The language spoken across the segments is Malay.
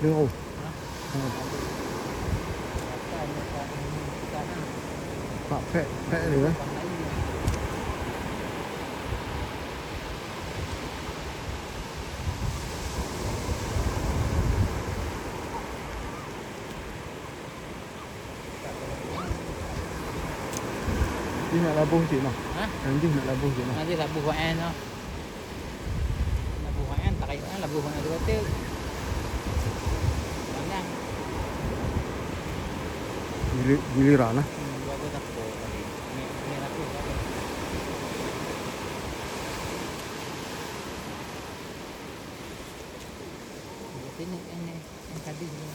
Đưa không? Pak pek dia. Dia nak labuh cik noh. Ha? Nanti nak labuh cik noh. Nanti labuh Hội An thôi. Labuh Hội An tại labuh Hội An dua tiêu. Banyak. Giliran lah. Dua aku takut tadi. Ini aku. Ini yang tadi ini.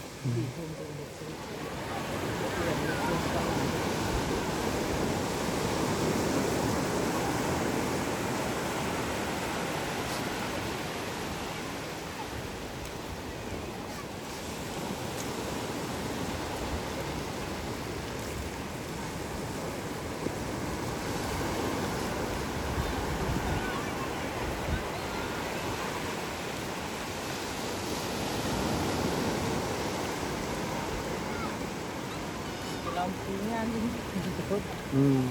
Kampungan gitu. Hmm.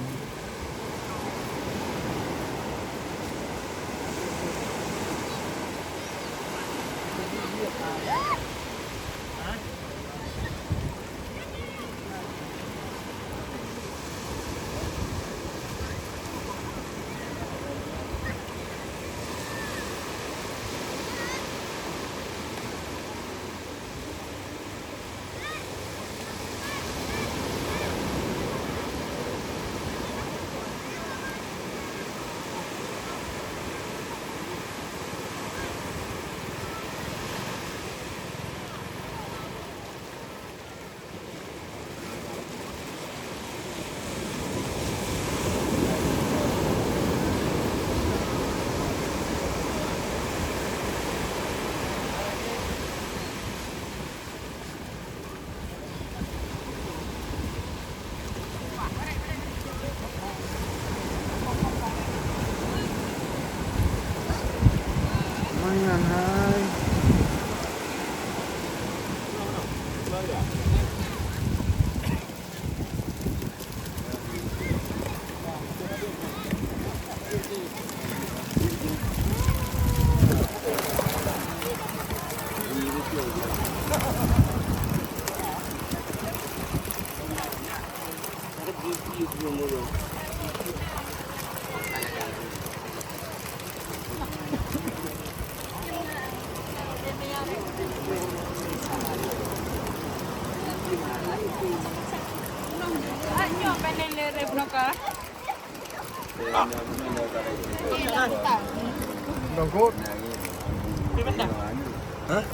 Lumayan, hai. Dongkot. Hah?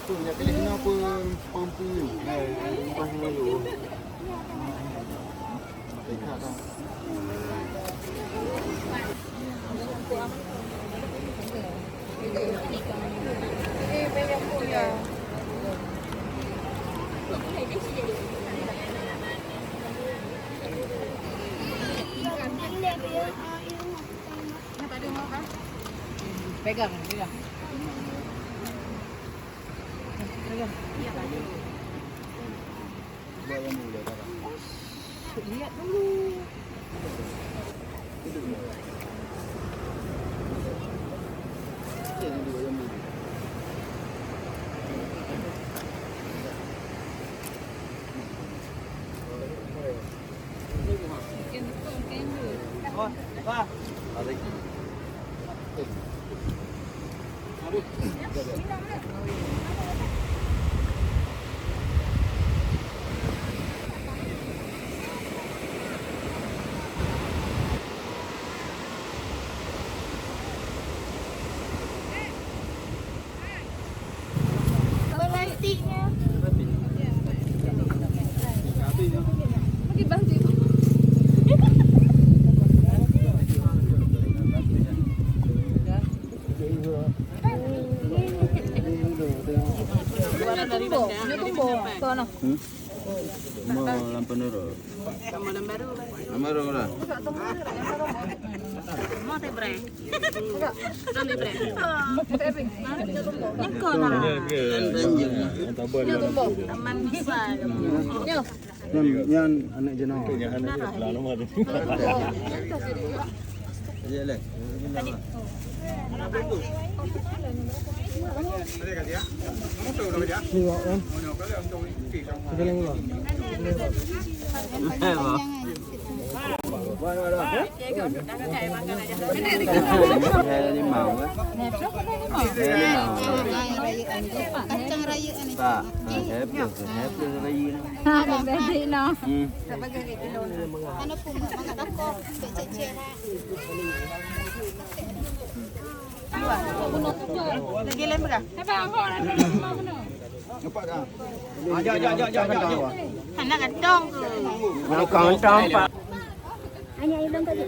Tu nak pilih kenapa pampu ni? Lepas Melayu. Dekat dah. Banyak punya. Pegang, pegang. Lihat dulu. Wah. Balantiknya. Bagi bantu. Sana. Mau lampu nuru. Lampu nuru lah. Mau teh bre. Nanti bre. Niko na. Yo tumbo. Taman bisa. Yo. Yan anak jenak. Aja lah. Liwak kan? Segeling lah. Limau kan? Kacang raya ni. Tak. Happy raya ni. Ha, beda no. Ano po mga dako, cek-cek ha. Lagi lem berah? Nampak tak? Anak kadang. Nak kantong pak. Hanya ibang tadi.